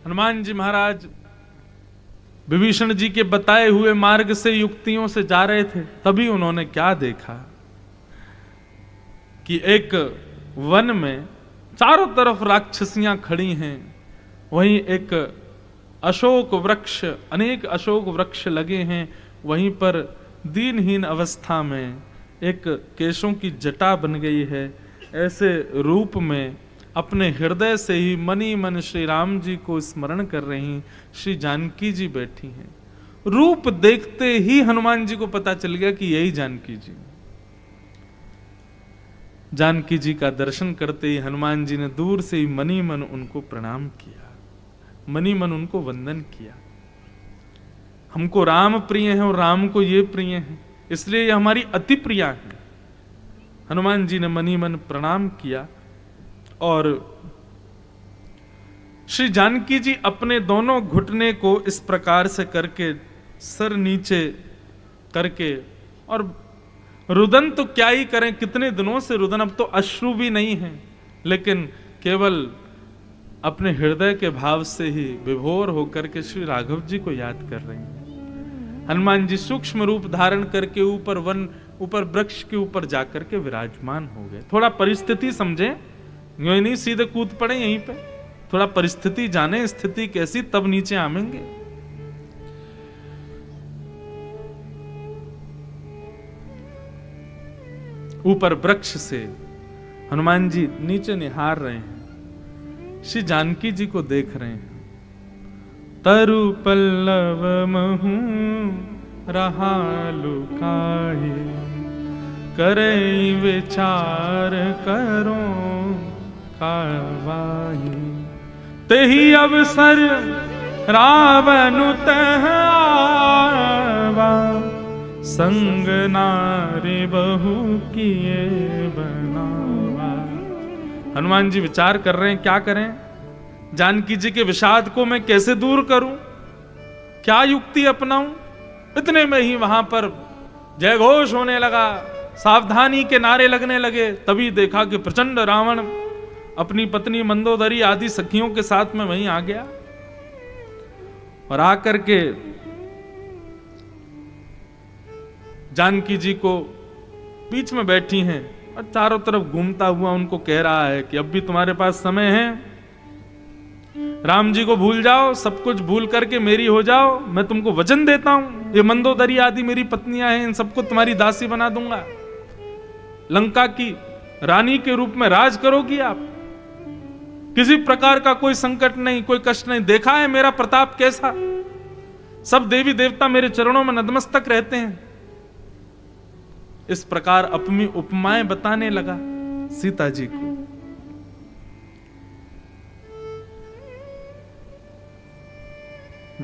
हनुमान जी महाराज विभीषण जी के बताए हुए मार्ग से युक्तियों से जा रहे थे, तभी उन्होंने क्या देखा कि एक वन में चारों तरफ राक्षसियां खड़ी हैं, वहीं एक अशोक वृक्ष, अनेक अशोक वृक्ष लगे हैं, वहीं पर दीनहीन अवस्था में एक केशों की जटा बन गई है। ऐसे रूप में अपने हृदय से ही मनी मन श्री राम जी को स्मरण कर रही श्री जानकी जी बैठी हैं। रूप देखते ही हनुमान जी को पता चल गया कि यही जानकी जी। जानकी जी का दर्शन करते ही हनुमान जी ने दूर से ही मनी मन उनको प्रणाम किया, मनी मन उनको वंदन किया। हमको राम प्रिय है और राम को ये प्रिय है, इसलिए ये हमारी अति प्रिया है। हनुमान जी ने मनी मन प्रणाम किया और श्री जानकी जी अपने दोनों घुटने को इस प्रकार से करके, सर नीचे करके, और रुदन तो क्या ही करें, कितने दिनों से रुदन, अब तो अश्रु भी नहीं है, लेकिन केवल अपने हृदय के भाव से ही विभोर होकर के श्री राघव जी को याद कर रहे हैं। हनुमान जी सूक्ष्म रूप धारण करके ऊपर वृक्ष के ऊपर जाकर के विराजमान हो गए। थोड़ा परिस्थिति समझे, यूं ही नहीं सीधे कूद पड़े यहीं पे, थोड़ा परिस्थिति जाने, स्थिति कैसी, तब नीचे आवेंगे। ऊपर वृक्ष से हनुमान जी नीचे निहार रहे हैं, श्री जानकी जी को देख रहे हैं। तरु पल्लव महू रहा लुकाए, करे विचार करो कारवाई। तेहि अवसर रावण तह आवा, संग नारी बहु किए बनावा। हनुमान जी विचार कर रहे हैं क्या करें, जानकी जी के विषाद को मैं कैसे दूर करूं, क्या युक्ति अपनाऊं। इतने में ही वहां पर जय घोष होने लगा, सावधानी के नारे लगने लगे। तभी देखा कि प्रचंड रावण अपनी पत्नी मंदोदरी आदि सखियों के साथ में वहीं आ गया और आकर के जानकी जी को बीच में बैठी हैं और चारों तरफ घूमता हुआ उनको कह रहा है कि अब भी तुम्हारे पास समय है, राम जी को भूल जाओ, सब कुछ भूल करके मेरी हो जाओ। मैं तुमको वचन देता हूं, ये मंदोदरी आदि मेरी पत्नियां हैं, इन सबको तुम्हारी दासी बना दूंगा, लंका की रानी के रूप में राज करोगी आप, किसी प्रकार का कोई संकट नहीं, कोई कष्ट नहीं। देखा है मेरा प्रताप कैसा, सब देवी देवता मेरे चरणों में नतमस्तक रहते हैं। इस प्रकार अपनी उपमाएं बताने लगा सीता जी को।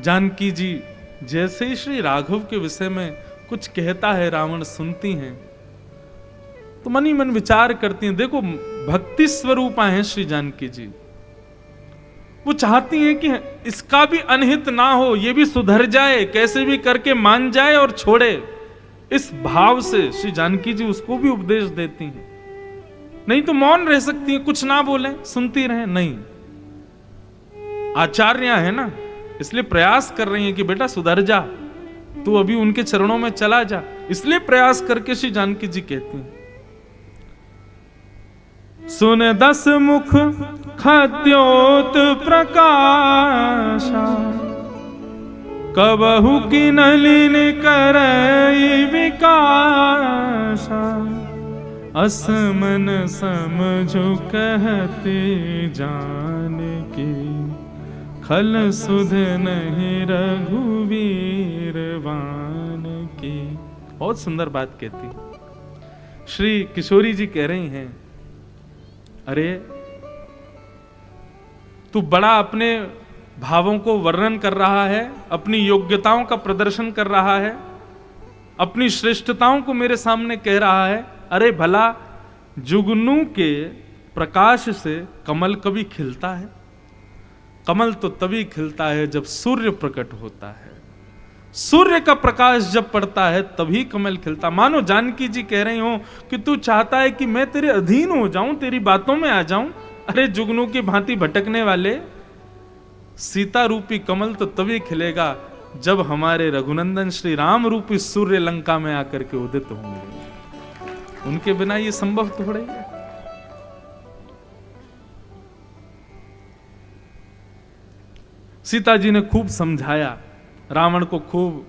जानकी जी जैसे ही श्री राघव के विषय में कुछ कहता है, रावण सुनती हैं तो मन ही मन विचार करती हैं। देखो भक्ति स्वरूपा हैं श्री जानकी जी, वो चाहती हैं कि इसका भी अनहित ना हो, ये भी सुधर जाए, कैसे भी करके मान जाए और छोड़े। इस भाव से श्री जानकी जी उसको भी उपदेश देती हैं। नहीं तो मौन रह सकती हैं, कुछ ना बोले, सुनती रहे, नहीं। आचार्य है ना, इसलिए प्रयास कर रही हैं कि बेटा सुधर जा, तू अभी उनके चरणों में चला जा, इसलिए प्रयास करके श्री जानकी जी कहती हैं। सुन 10 मुख खद्योत प्रकाशा, कबहु की नलिन करई विकासा। असमन समझो कहते जान की, खल सुध नहीं रघुवीर वान की। बहुत सुंदर बात कहती श्री किशोरी जी, कह रही हैं अरे तू बड़ा अपने भावों को वर्णन कर रहा है, अपनी योग्यताओं का प्रदर्शन कर रहा है, अपनी श्रेष्ठताओं को मेरे सामने कह रहा है। अरे भला जुगनू के प्रकाश से कमल कभी खिलता है? कमल तो तभी खिलता है जब सूर्य प्रकट होता है, सूर्य का प्रकाश जब पड़ता है तभी कमल खिलता। मानो जानकी जी कह रही हो कि तू चाहता है कि मैं तेरे अधीन हो जाऊं, तेरी बातों में आ जाऊं। अरे जुगनू की भांति भटकने वाले, सीता रूपी कमल तो तभी खिलेगा जब हमारे रघुनंदन श्री राम रूपी सूर्य लंका में आकर के उदित होंगे। उनके बिना ये संभव थोड़ा ही है। सीता जी ने खूब समझाया, रावण को खूब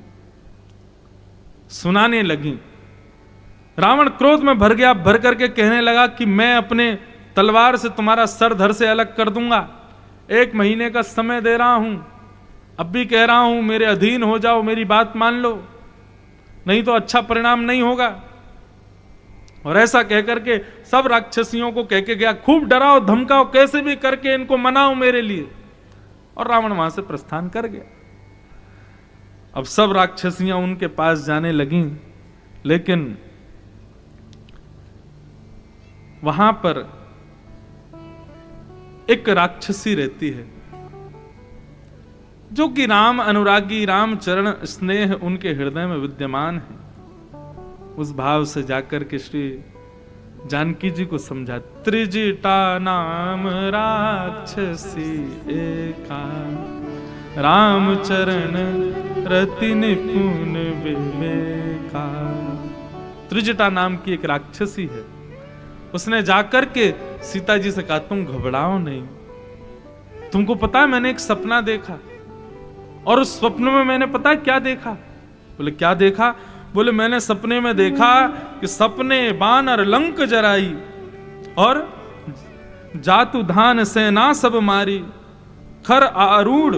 सुनाने लगी। रावण क्रोध में भर गया, भर करके कहने लगा कि मैं अपने तलवार से तुम्हारा सर धड़ से अलग कर दूंगा। 1 महीने का समय दे रहा हूं, अब भी कह रहा हूं मेरे अधीन हो जाओ, मेरी बात मान लो, नहीं तो अच्छा परिणाम नहीं होगा। और ऐसा कहकर के सब राक्षसियों को कह के गया, खूब डराओ धमकाओ, कैसे भी करके इनको मनाओ मेरे लिए। और रावण वहां से प्रस्थान कर गया। अब सब राक्षसियां उनके पास जाने लगीं, लेकिन वहां पर एक राक्षसी रहती है जो कि राम अनुरागी, राम चरण स्नेह उनके हृदय में विद्यमान है। उस भाव से जाकर के श्री जानकी जी को समझा, त्रिजटा नाम राक्षसी एका, राम चरण रति निपुण विवेका। त्रिजटा नाम की एक राक्षसी है। उसने जाकर के सीता जी से कहा, तुम घबराओ नहीं, तुमको पता है मैंने एक सपना देखा, और उस स्वप्न में मैंने पता है क्या देखा? बोले क्या देखा? बोले मैंने सपने में देखा कि सपने बानर लंक जराई, और जातु धान सेना सब मारी, खर आरूढ़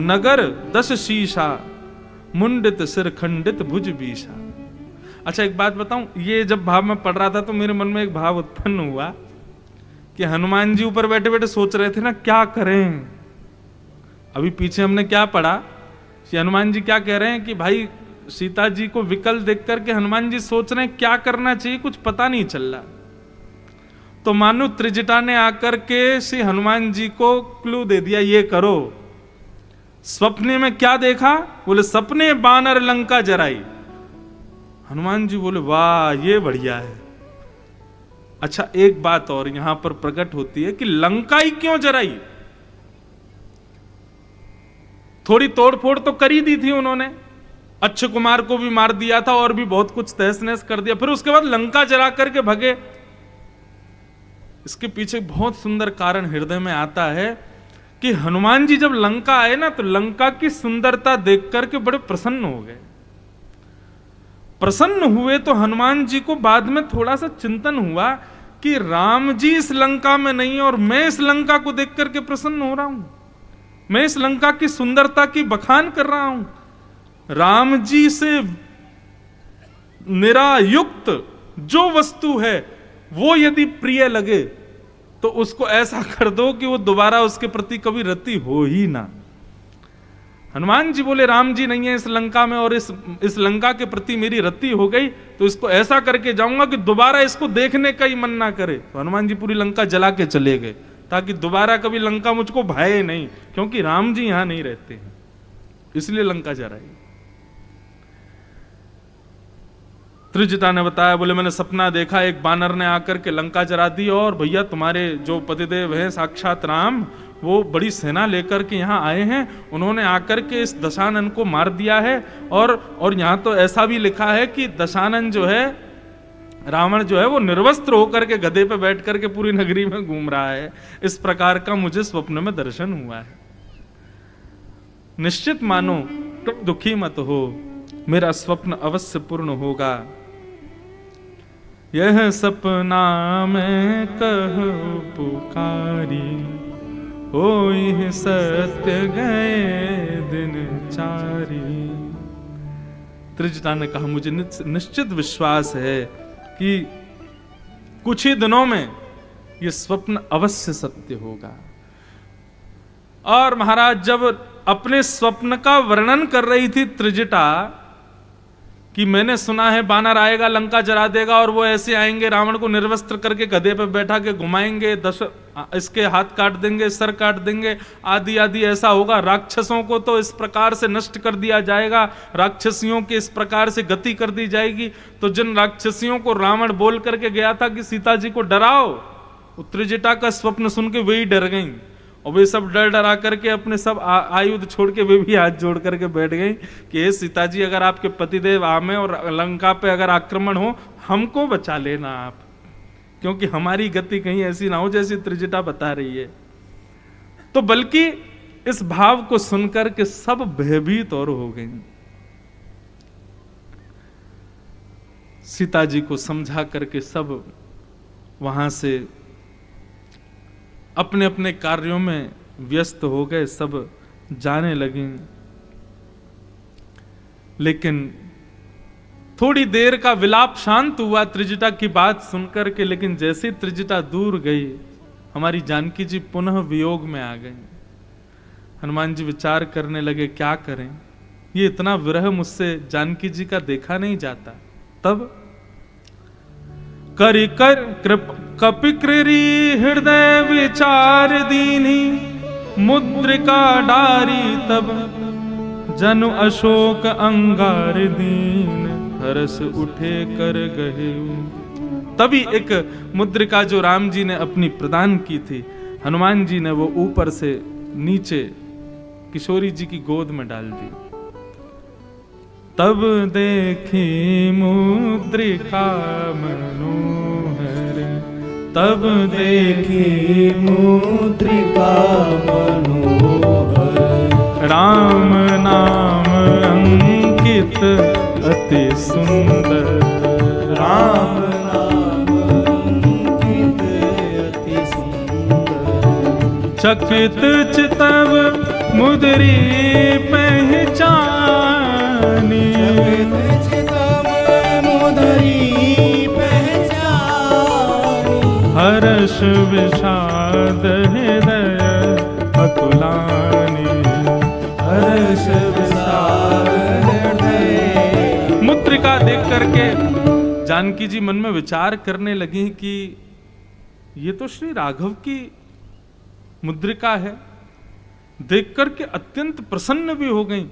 नगर 10 शीशा, मुंडित सिर खंडित भुज बीशा। अच्छा एक बात बताऊं, ये जब भाव में पढ़ रहा था तो मेरे मन में एक भाव उत्पन्न हुआ कि हनुमान जी ऊपर बैठे बैठे सोच रहे थे ना क्या करें। अभी पीछे हमने क्या पढ़ा कि हनुमान जी क्या कह रहे हैं कि भाई सीता जी को विकल देख करके हनुमान जी सोच रहे हैं क्या करना चाहिए, कुछ पता नहीं चल रहा। तो मानो त्रिजटा ने आकर के श्री हनुमान जी को क्लू दे दिया, ये करो। स्वप्ने में क्या देखा? बोले सपने बानर लंका जराई। हनुमान जी बोले वाह ये बढ़िया है। अच्छा एक बात और यहां पर प्रकट होती है कि लंका ही क्यों जराई? थोड़ी तोड़फोड़ तो कर ही दी थी उन्होंने, अक्षय कुमार को भी मार दिया था और भी बहुत कुछ तहस नहस कर दिया, फिर उसके बाद लंका जला करके भगे। इसके पीछे बहुत सुंदर कारण हृदय में आता है कि हनुमान जी जब लंका आए ना तो लंका की सुंदरता देख करके बड़े प्रसन्न हो गए। प्रसन्न हुए तो हनुमान जी को बाद में थोड़ा सा चिंतन हुआ कि राम जी इस लंका में नहीं और मैं इस लंका को देख करके प्रसन्न हो रहा हूं, मैं इस लंका की सुंदरता की बखान कर रहा हूं। राम जी से निरायुक्त जो वस्तु है वो यदि प्रिय लगे तो उसको ऐसा कर दो कि वो दोबारा उसके प्रति कभी रति हो ही ना। हनुमान जी बोले राम जी नहीं है इस लंका में और इस लंका के प्रति मेरी रति हो गई तो इसको ऐसा करके जाऊंगा कि दोबारा इसको देखने का ही मन ना करे। तो हनुमान जी पूरी लंका जला के चले गए ताकि दोबारा कभी लंका मुझको भाए नहीं, क्योंकि राम जी यहां नहीं रहते हैं, इसलिए लंका जलाई। त्रिजटा ने बताया, बोले मैंने सपना देखा एक बानर ने आकर के लंका जरा दी और भैया तुम्हारे जो पतिदेव हैं साक्षात राम वो बड़ी सेना लेकर के यहाँ आए हैं, उन्होंने आकर के इस दशानन को मार दिया है। और यहाँ तो ऐसा भी लिखा है कि दशानन जो है रावण जो है वो निर्वस्त्र होकर के गधे पे बैठ करके पूरी नगरी में घूम रहा है। इस प्रकार का मुझे स्वप्न में दर्शन हुआ है। निश्चित मानो तुम दुखी मत हो, मेरा स्वप्न अवश्य पूर्ण होगा। यह सपना मैं कहूं पुकारी, होई सत्य गए दिन चारी। त्रिजटा ने कहा मुझे निश्चित विश्वास है कि कुछ ही दिनों में यह स्वप्न अवश्य सत्य होगा। और महाराज जब अपने स्वप्न का वर्णन कर रही थी त्रिजटा कि मैंने सुना है बानर आएगा लंका जला देगा और वो ऐसे आएंगे रावण को निर्वस्त्र करके गधे पे बैठा के घुमाएंगे, इसके हाथ काट देंगे, सर काट देंगे, आदि आदि ऐसा होगा। राक्षसों को तो इस प्रकार से नष्ट कर दिया जाएगा, राक्षसियों की इस प्रकार से गति कर दी जाएगी। तो जिन राक्षसियों को रावण बोल करके गया था कि सीता जी को डराओ, त्रिजटा का स्वप्न सुन के वे ही डर गई। और वे सब डर डरा करके अपने सब आयुध छोड़ के वे भी हाथ जोड़ करके बैठ गई कि हे सीता जी, अगर आपके पतिदेव आमे और लंका पे अगर आक्रमण हो, हमको बचा लेना आप, क्योंकि हमारी गति कहीं ऐसी ना हो जैसी त्रिजटा बता रही है। तो बल्कि इस भाव को सुनकर के सब भयभीत और हो गई। सीता जी को समझा करके सब वहां से अपने अपने कार्यों में व्यस्त हो गए, सब जाने लगे। लेकिन थोड़ी देर का विलाप शांत हुआ त्रिजटा की बात सुनकर के, लेकिन जैसे त्रिजटा दूर गई, हमारी जानकी जी पुनः वियोग में आ गई। हनुमान जी विचार करने लगे क्या करें, ये इतना विरह मुझसे जानकी जी का देखा नहीं जाता। तब करि कर कपिकृरी हृदय विचार दीनी, मुद्रिका डारी तब जनु अशोक अंगार दीन, हरस उठे कर गहे। तभी एक मुद्रिका जो राम जी ने अपनी प्रदान की थी, हनुमान जी ने वो ऊपर से नीचे किशोरी जी की गोद में डाल दी। तब देखी मुद्रिका मनोहर, तब देखी मुद्रिका मनोहर, राम नाम अंकित अति सुंदर, राम नाम अंकित अति सुंदर, चकित चितव मुद्री पहचानी, हर्ष विषाद हृदय अतुलानी, हर्ष विषाद हृदय। मुद्रिका देख करके जानकी जी मन में विचार करने लगी कि ये तो श्री राघव की मुद्रिका है। देख करके अत्यंत प्रसन्न भी हो गई,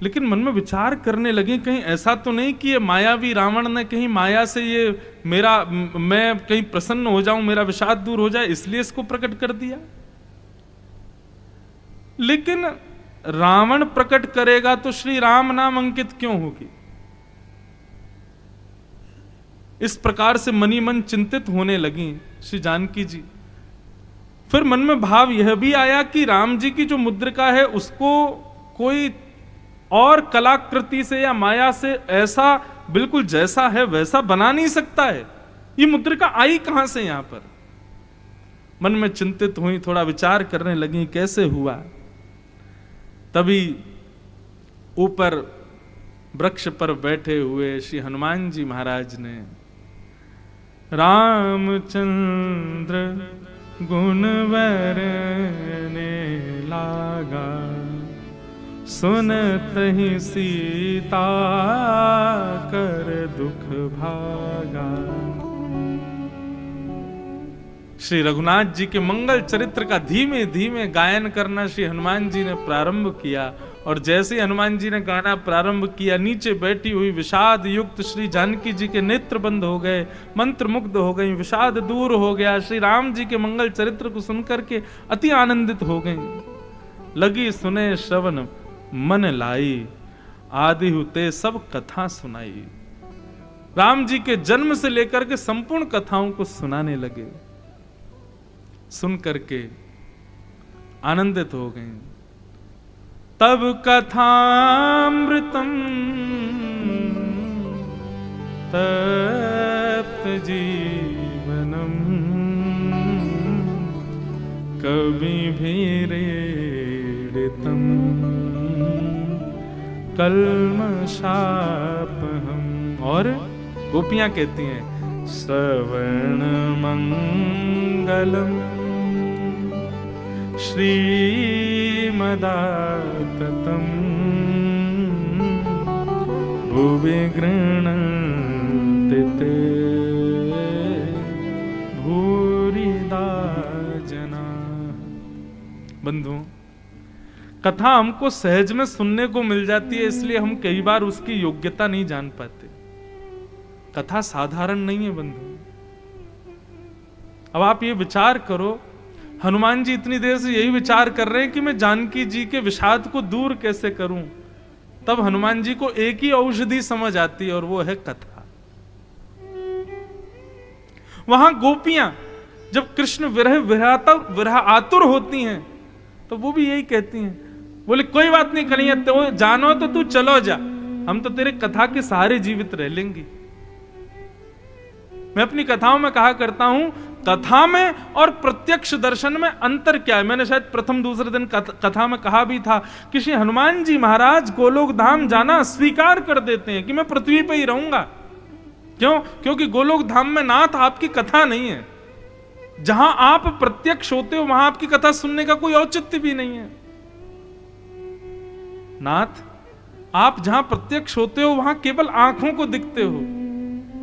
लेकिन मन में विचार करने लगे कहीं ऐसा तो नहीं कि ये मायावी रावण ने कहीं माया से ये मैं कहीं प्रसन्न हो जाऊं, मेरा विषाद दूर हो जाए, इसलिए इसको प्रकट कर दिया। लेकिन रावण प्रकट करेगा तो श्री राम नाम अंकित क्यों होगी? इस प्रकार से मनी मन चिंतित होने लगी श्री जानकी जी। फिर मन में भाव यह भी आया कि राम जी की जो मुद्रिका है उसको कोई और कलाकृति से या माया से ऐसा बिल्कुल जैसा है वैसा बना नहीं सकता है। ये मुद्रिका आई कहां से यहां पर? मन में चिंतित हुई, थोड़ा विचार करने लगी कैसे हुआ। तभी ऊपर वृक्ष पर बैठे हुए श्री हनुमान जी महाराज ने रामचंद्र गुणवर ने लागा, सुनत ही सीता कर दुख भागा। श्री रघुनाथ जी के मंगल चरित्र का धीमे धीमे गायन करना श्री हनुमान जी ने प्रारंभ किया। और जैसे हनुमान जी ने गाना प्रारंभ किया, नीचे बैठी हुई विषाद युक्त श्री जानकी जी के नेत्र बंद हो गए, मंत्र मुग्ध हो गई, विषाद दूर हो गया। श्री राम जी के मंगल चरित्र को सुनकर के अति आनंदित हो गई। लगी सुने श्रवण मन लाई, आदि हुते सब कथा सुनाई। राम जी के जन्म से लेकर के संपूर्ण कथाओं को सुनाने लगे। सुन करके आनंदित हो गए। तब कथामृतम तप्त जीवनम, कवि भीरेडितम कल्मषापहम। और गोपियां कहती हैं श्रवण मंगलम श्रीमदाततम भुवि गृह्णन्ति ते भूरिदा जना। बंधुओं, कथा हमको सहज में सुनने को मिल जाती है, इसलिए हम कई बार उसकी योग्यता नहीं जान पाते। कथा साधारण नहीं है बंधु। अब आप ये विचार करो, हनुमान जी इतनी देर से यही विचार कर रहे हैं कि मैं जानकी जी के विषाद को दूर कैसे करूं। तब हनुमान जी को एक ही औषधि समझ आती है और वो है कथा। वहां गोपियां जब कृष्ण विरह आतुर होती हैं तो वो भी यही कहती हैं, बोले कोई बात नहीं कन्हैया, तो जानो तो तू चलो जा, हम तो तेरे कथा के सहारे जीवित रह लेंगे। मैं अपनी कथाओं में कहा करता हूं, कथा में और प्रत्यक्ष दर्शन में अंतर क्या है। मैंने शायद प्रथम दूसरे दिन कथा में कहा भी था कि श्री हनुमान जी महाराज गोलोक धाम जाना स्वीकार कर देते हैं कि मैं पृथ्वी पर ही रहूंगा। क्यों? क्योंकि गोलोक धाम में नाथ आपकी कथा नहीं है। जहां आप प्रत्यक्ष होते हो वहां आपकी कथा सुनने का कोई औचित्य भी नहीं है। नाथ आप जहां प्रत्यक्ष होते हो वहां केवल आंखों को दिखते हो,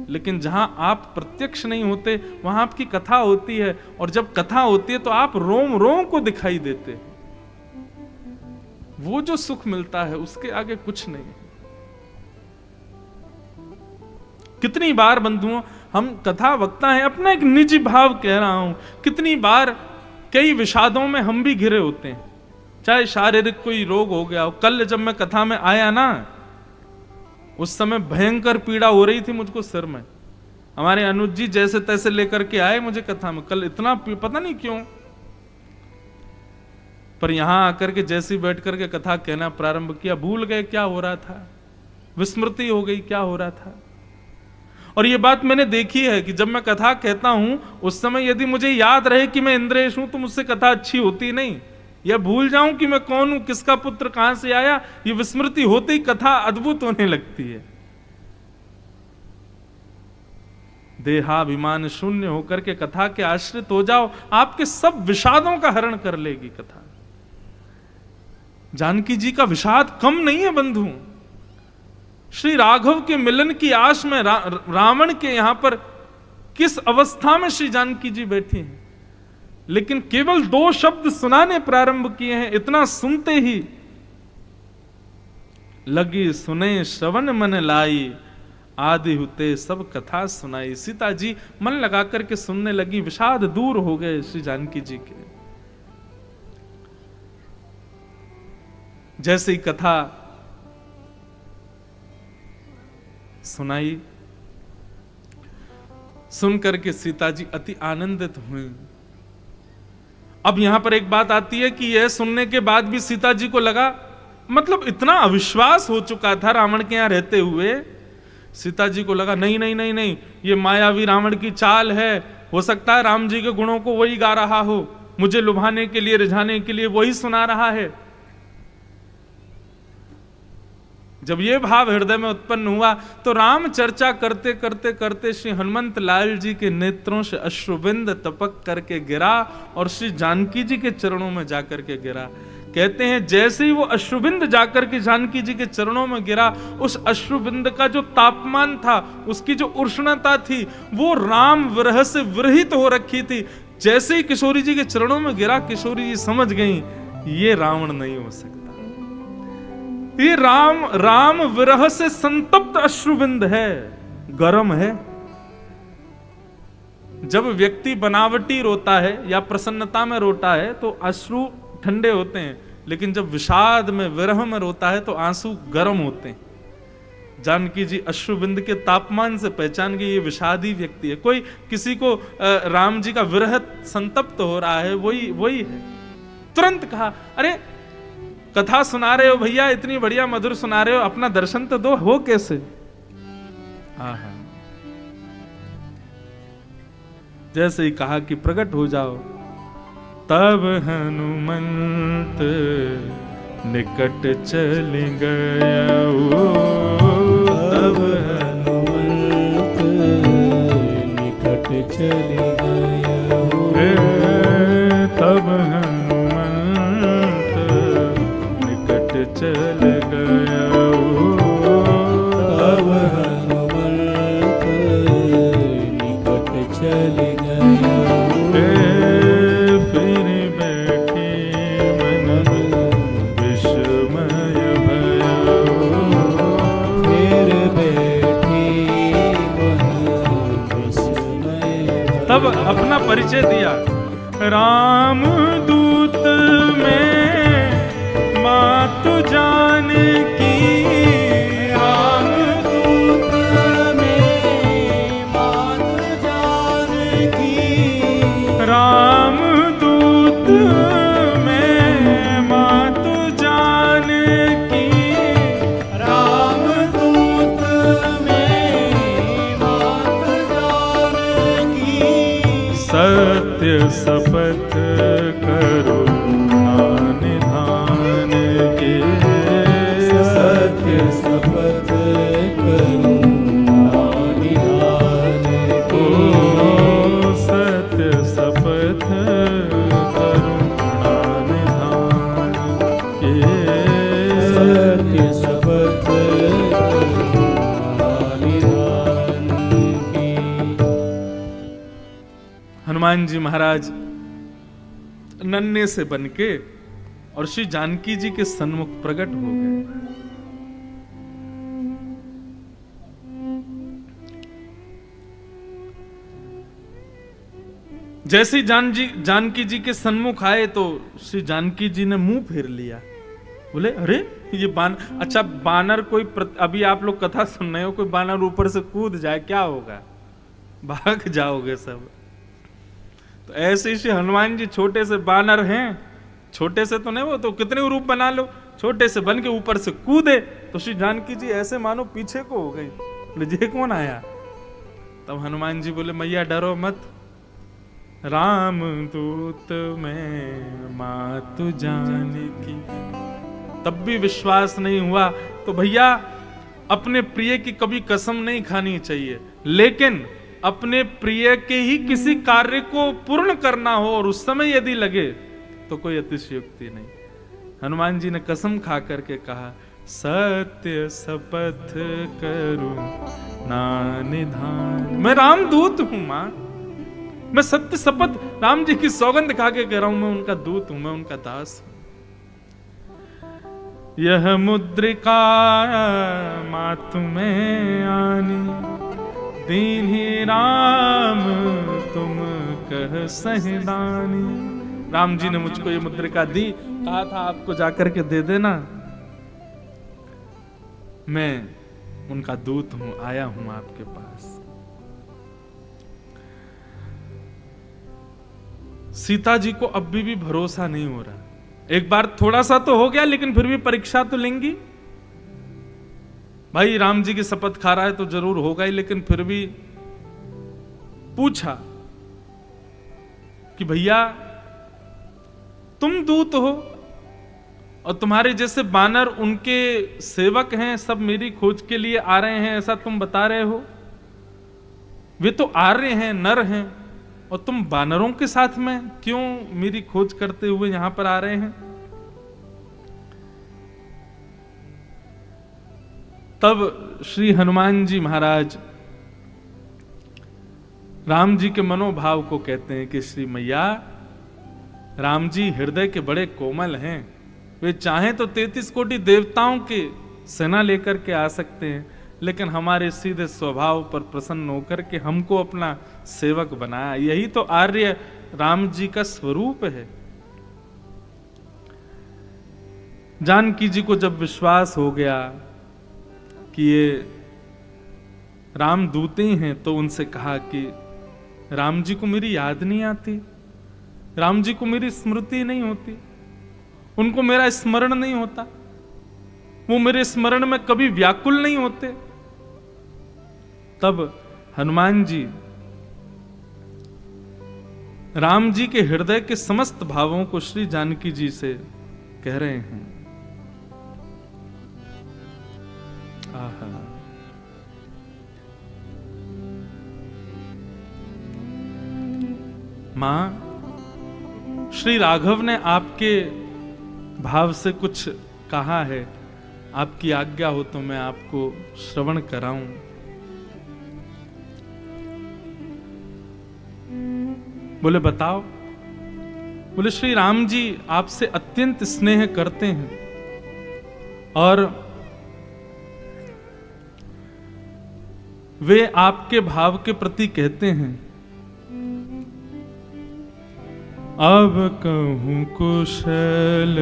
लेकिन जहां आप प्रत्यक्ष नहीं होते वहां आपकी कथा होती है, और जब कथा होती है तो आप रोम रोम को दिखाई देते हैं। वो जो सुख मिलता है उसके आगे कुछ नहीं है। कितनी बार बंधुओं हम कथा वक्ता हैं, अपना एक निजी भाव कह रहा हूं, कितनी बार कई विषादों में हम भी घिरे होते हैं, चाहे शारीरिक कोई रोग हो गया हो। कल जब मैं कथा में आया ना, उस समय भयंकर पीड़ा हो रही थी मुझको सिर में। हमारे अनुज जी जैसे तैसे लेकर के आए मुझे कथा में, कल इतना पता नहीं क्यों, पर यहां आकर के जैसे बैठ करके कथा कहना प्रारंभ किया, भूल गए क्या हो रहा था, विस्मृति हो गई क्या हो रहा था। और ये बात मैंने देखी है कि जब मैं कथा कहता हूं उस समय यदि मुझे याद रहे कि मैं इंद्रेश हूं तो मुझसे कथा अच्छी होती नहीं, या भूल जाऊं कि मैं कौन हूं, किसका पुत्र कहां से आया, ये विस्मृति होते ही कथा अद्भुत होने लगती है। देहाभिमान शून्य होकर के कथा के आश्रित हो जाओ, आपके सब विषादों का हरण कर लेगी कथा। जानकी जी का विषाद कम नहीं है बंधु। श्री राघव के मिलन की आश में रावण के यहां पर किस अवस्था में श्री जानकी जी बैठी हैं, लेकिन केवल 2 शब्द सुनाने प्रारंभ किए हैं, इतना सुनते ही लगी सुने श्रवण मन लाई, आदि हुते सब कथा सुनाई। सीता जी मन लगा करके सुनने लगी, विषाद दूर हो गए श्री जानकी जी के। जैसे ही कथा सुनाई, सुन करके सीता जी अति आनंदित हुई। अब यहां पर एक बात आती है कि यह सुनने के बाद भी सीता जी को लगा, मतलब इतना अविश्वास हो चुका था रावण के यहां रहते हुए, सीता जी को लगा नहीं नहीं नहीं नहीं, ये मायावी रावण की चाल है, हो सकता है राम जी के गुणों को वही गा रहा हो, मुझे लुभाने के लिए रिझाने के लिए वही सुना रहा है। जब यह भाव हृदय में उत्पन्न हुआ तो राम चर्चा करते करते करते श्री हनुमंत लाल जी के नेत्रों से अश्रुबिंद टपक करके गिरा और श्री जानकी जी के चरणों में जाकर के गिरा। कहते हैं जैसे ही वो अश्रुबिंद जाकर के जानकी जी के चरणों में गिरा, उस अश्रुबिंद का जो तापमान था, उसकी जो उष्णता थी, वो राम विरह से विरहित हो रखी थी। जैसे ही किशोरी जी के चरणों में गिरा, किशोरी जी समझ गई ये रावण नहीं हो सकता, ये राम विरह से संतप्त अश्रुबिंद है, गर्म है। जब व्यक्ति बनावटी रोता है या प्रसन्नता में रोता है तो अश्रु ठंडे होते हैं, लेकिन जब विषाद में विरह में रोता है तो आंसू गर्म होते हैं। जानकी जी अश्रुबिंद के तापमान से पहचान गई ये विषादी व्यक्ति है। कोई किसी को राम जी का विरह संतप्त हो रहा है, वही है। तुरंत कहा, अरे कथा सुना रहे हो भैया, इतनी बढ़िया मधुर सुना रहे हो, अपना दर्शन तो दो, हो कैसे? हाँ हाँ, जैसे ही कहा कि प्रकट हो जाओ, तब हनुमंत निकट चल गया, तब हनुमंत निकट चल गया, तब हनुमंत निकट चल गया, तब हनुमंत निकट चल गया। तब अपना परिचय दिया, राम दूत में मातु जान की, राम दूत में मातु जान की, राम दूत में मातु जान की, राम दूत में मातु जान की, सत्य शपथ करो निधान के, सत्य शपथ करूं निधान ओ के, सत्य शपथ करो निधान के, सत्य शपथ करूं निधान के। हनुमान जी महाराज नन्हे से बनके और श्री जानकी जी के सन्मुख प्रकट हो गए। जैसे ही जानकी जी के सन्मुख आए तो श्री जानकी जी ने मुंह फेर लिया, बोले अरे ये अच्छा बानर कोई अभी आप लोग कथा सुन रहे हो, कोई बानर ऊपर से कूद जाए क्या होगा, भाग जाओगे सब। तो ऐसे ही हनुमान जी छोटे से बानर हैं, छोटे से तो नहीं, वो तो कितने रूप बना लो, छोटे से बन के ऊपर से कूदे तो श्री जानकी जी ऐसे मानो पीछे को हो गई, बोले ये कौन आया। तब हनुमान जी बोले मैया डरो मत, राम दूत में मातु जानकी। तब भी विश्वास नहीं हुआ तो भैया अपने प्रिय की कभी कसम नहीं खानी चाहिए, लेकिन अपने प्रिय के ही किसी कार्य को पूर्ण करना हो और उस समय यदि लगे तो कोई अतिशयोक्ति नहीं। हनुमान जी ने कसम खा करके कहा सत्य शपथ करूं ना निधान, मैं रामदूत हूं मां, मैं सत्य शपथ राम जी की सौगंध खा के कह रहा हूं, मैं उनका दूत हूं, मैं उनका दास हूं। यह मुद्रिका मातु में आनी, दीन्ही राम तुम कह सहदानी। राम जी ने मुझको ये मुद्रिका दी, कहा था आपको जाकर के दे देना, मैं उनका दूत हूं, आया हूं आपके पास। सीता जी को अब भी भरोसा नहीं हो रहा, एक बार थोड़ा सा तो हो गया लेकिन फिर भी परीक्षा तो लेंगी। भाई राम जी की शपथ खा रहा है तो जरूर होगा ही, लेकिन फिर भी पूछा कि भैया तुम दूत हो और तुम्हारे जैसे बानर उनके सेवक हैं, सब मेरी खोज के लिए आ रहे हैं, ऐसा तुम बता रहे हो। वे तो आर्य हैं, नर हैं, और तुम बानरों के साथ में क्यों मेरी खोज करते हुए यहां पर आ रहे हैं। तब श्री हनुमान जी महाराज राम जी के मनोभाव को कहते हैं कि श्री मैया, राम जी हृदय के बड़े कोमल हैं, वे चाहें तो 33 कोटि देवताओं की सेना लेकर के आ सकते हैं, लेकिन हमारे सीधे स्वभाव पर प्रसन्न होकर के हमको अपना सेवक बनाया। यही तो आर्य राम जी का स्वरूप है। जानकी जी को जब विश्वास हो गया कि ये राम दूत ही हैं, तो उनसे कहा कि राम जी को मेरी याद नहीं आती, राम जी को मेरी स्मृति नहीं होती, उनको मेरा स्मरण नहीं होता, वो मेरे स्मरण में कभी व्याकुल नहीं होते। तब हनुमान जी राम जी के हृदय के समस्त भावों को श्री जानकी जी से कह रहे हैं। आहा, मां, श्री राघव ने आपके भाव से कुछ कहा है, आपकी आज्ञा हो तो मैं आपको श्रवण कराऊं। बोले बताओ। बोले श्री राम जी आपसे अत्यंत स्नेह करते हैं और वे आपके भाव के प्रति कहते हैं, अब कहूँ कुशल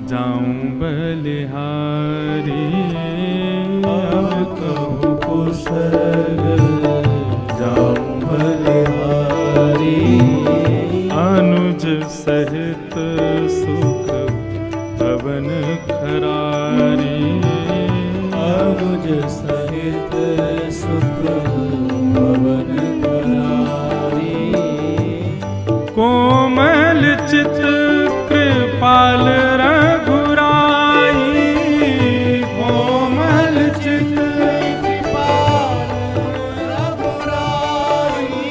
जाऊं बलिहारी, अब कहूँ कुशल जाऊं बलिहारी। अनुज सहित सुख पवन खरारी, अनुज सहित सुख पवन खरारी। कोमल चित कृपाल रघुराई, कोमल चित कृपाल रघुराई।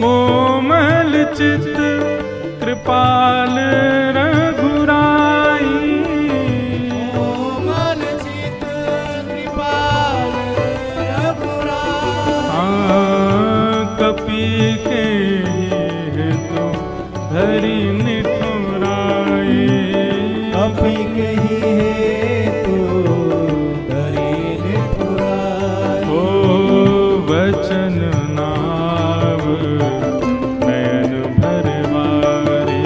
कोमल चित कृपाल रघुराई, कोमल चित कृपाल रघुराई। कपि के हेतु धरि निठुराई, कपि के हेतु धरि निठुराई। ओ वचन नाव नयन भरवारी,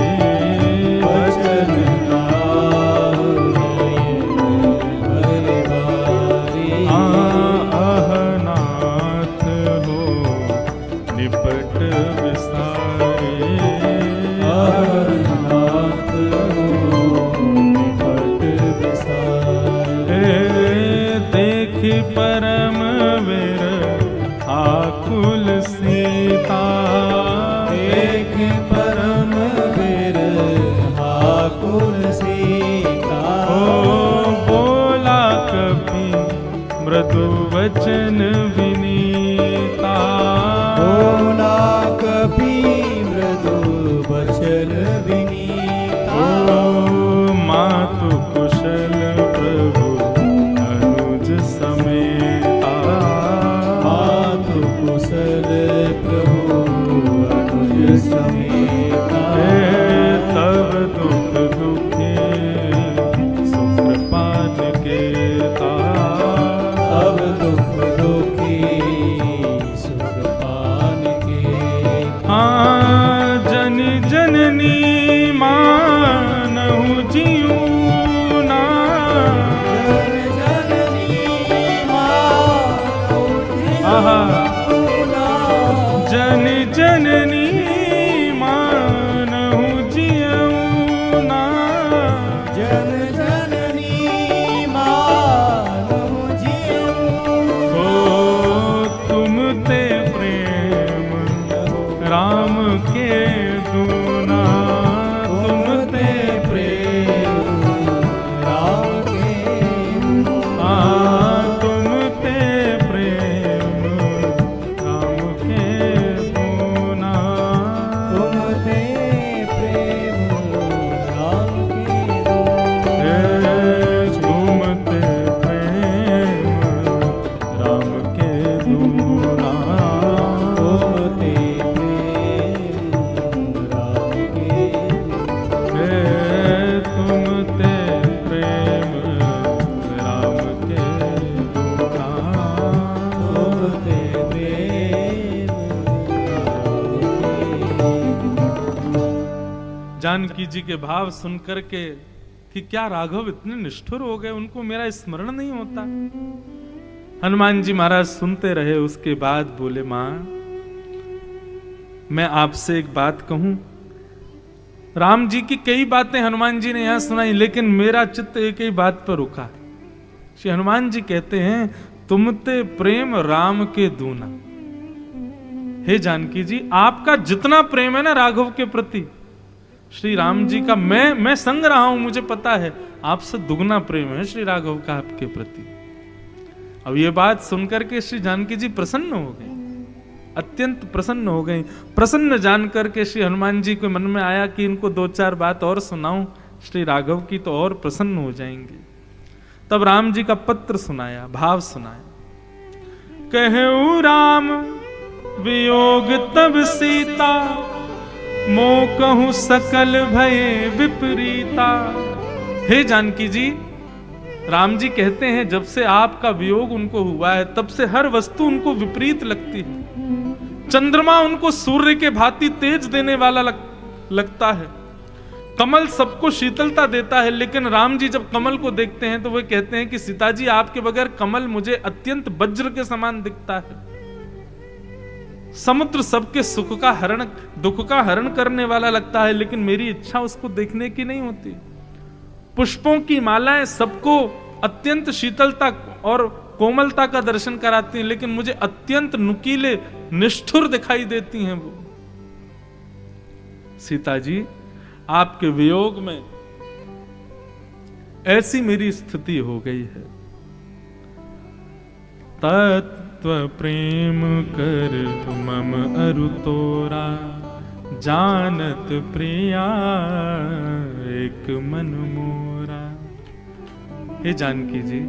वचन नाव नयन भरवारी। अहनाथ हो निपट विसारी, अहनाथ हो निपट विसारी। देखि परम वीर आकुल सीता, देख परम वीर आकुल सीता। ओ बोला कपि मृदु वचन विनीता, बोला कपि मृदु वचन विनीता। ओ मातु कुशल प्रभु अनुज समेता, मातु कुशल प्रभु अनुज समेता। तब दुख दुखे सुप्रपात केता, अब दुख दुखी सुखपान के। जन जननी मानहु जीऊना, जन जननी मानहु आहा जीऊना। जन जननी मानहु जीऊना, जन जननी मानहु जीऊना। हो तुम ते प्रेम राम के दूना, तुम ते प्रेम राम के। तुम ते प्रेम राम के दूना, तुम ते प्रेम राम के। तुम ते प्रेम राम के दूना, तुम ते प्रेम राम के। तुम ते प्रेम राम के दूना। तुम ते प्रेम राम के। जानकी जी के भाव सुनकर के कि क्या राघव इतने निष्ठुर हो गए, उनको मेरा स्मरण नहीं होता। हनुमान जी महाराज सुनते रहे, उसके बाद बोले मां मैं आपसे एक बात कहूं। राम जी की कई बातें हनुमान जी ने यहां सुनाई, लेकिन मेरा चित्त एक ही बात पर रुका। श्री हनुमान जी कहते हैं तुम ते प्रेम राम के दूना। हे जानकी जी, आपका जितना प्रेम है ना राघव के प्रति, श्री राम जी का मैं संग रहा हूं, मुझे पता है आपसे दुगना प्रेम है श्री राघव का आपके प्रति। अब ये बात सुनकर के श्री जानकी जी प्रसन्न हो गई, अत्यंत प्रसन्न हो गई। प्रसन्न जानकर के श्री हनुमान जी के मन में आया कि इनको दो चार बात और सुनाऊं श्री राघव की, तो और प्रसन्न हो जाएंगे। तब राम जी का पत्र सुनाया, भाव सुनाया। कहूँ राम वियोग तब सीता, मो कहूँ सकल भये विपरीता। हे जानकी जी, राम जी कहते हैं जब से आपका वियोग उनको हुआ है तब से हर वस्तु उनको विपरीत लगती है। चंद्रमा उनको सूर्य के भांति तेज देने वाला लगता है। कमल सबको शीतलता देता है, लेकिन राम जी जब कमल को देखते हैं तो वे कहते हैं कि सीता जी आपके बगैर कमल मुझे अत्यंत वज्र के समान दिखता है। समुद्र सबके सुख का हरण, दुख का हरण करने वाला लगता है, लेकिन मेरी इच्छा उसको देखने की नहीं होती। पुष्पों की मालाएं सबको अत्यंत शीतलता और कोमलता का दर्शन कराती हैं, लेकिन मुझे अत्यंत नुकीले, निष्ठुर दिखाई देती हैं वो। सीता जी आपके वियोग में ऐसी मेरी स्थिति हो गई है। तत्व प्रेम कर मम अरु तोरा, जानत प्रिया एक मन मोरा। हे जानकी जी,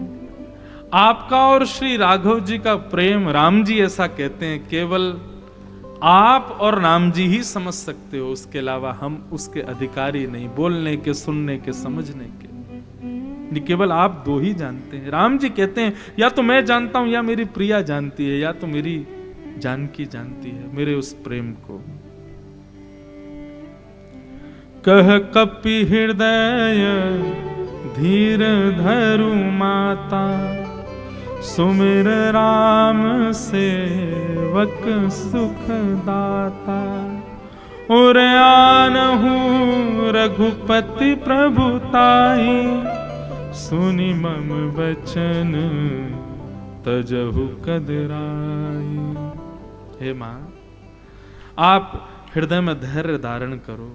आपका और श्री राघव जी का प्रेम, राम जी ऐसा कहते हैं, केवल आप और राम जी ही समझ सकते हो, उसके अलावा हम उसके अधिकारी नहीं, बोलने के, सुनने के, समझने के। ये केवल आप दो ही जानते हैं। राम जी कहते हैं या तो मैं जानता हूं या मेरी प्रिया जानती है, या तो मेरी जानकी जानती है मेरे उस प्रेम को। कह कपि हृदय धीर धरु माता, सुमिर राम सेवक सुख दाता। और आनहु रघुपति प्रभुताई, सुनि मम वचन तजहु कदराई। हे मां, आप हृदय में धैर्य धारण करो।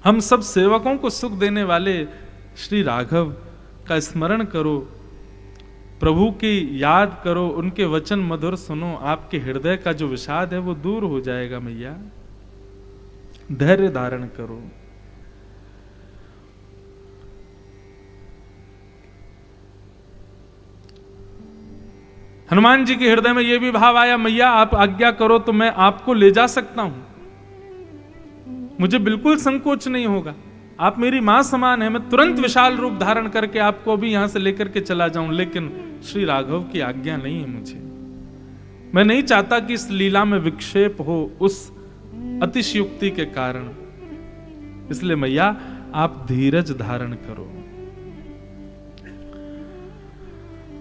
हम सब सेवकों को सुख देने वाले श्री राघव का स्मरण करो, प्रभु की याद करो, उनके वचन मधुर सुनो, आपके हृदय का जो विषाद है वो दूर हो जाएगा। मैया धैर्य धारण करो। हनुमान जी के हृदय में यह भी भाव आया, मैया आप आज्ञा करो तो मैं आपको ले जा सकता हूं, मुझे बिल्कुल संकोच नहीं होगा, आप मेरी मां समान है, मैं तुरंत विशाल रूप धारण करके आपको भी यहां से लेकर के चला जाऊं। लेकिन श्री राघव की आज्ञा नहीं है मुझे, मैं नहीं चाहता कि इस लीला में विक्षेप हो उस अतिशयोक्ति के कारण, इसलिए मैया आप धीरज धारण करो।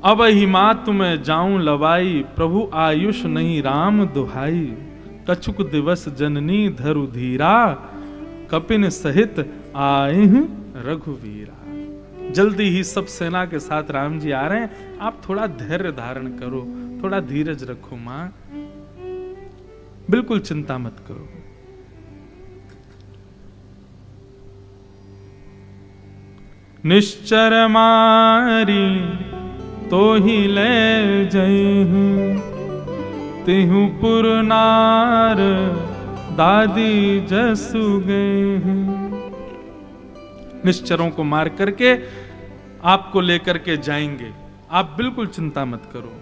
अब ही मात मैं जाऊं लवाई, प्रभु आयुष नहीं राम दुहाई। कछुक दिवस जननी धरु धीरा, कपिन सहित आए रघुवीरा। जल्दी ही सब सेना के साथ राम जी आ रहे हैं, आप थोड़ा धैर्य धारण करो, थोड़ा धीरज रखो मां, बिल्कुल चिंता मत करो। निश्चर मारी तो ही ले जइहु, तिहु पुर नार दादी जसु गए। निश्चरों को मार करके आपको लेकर के जाएंगे, आप बिल्कुल चिंता मत करो।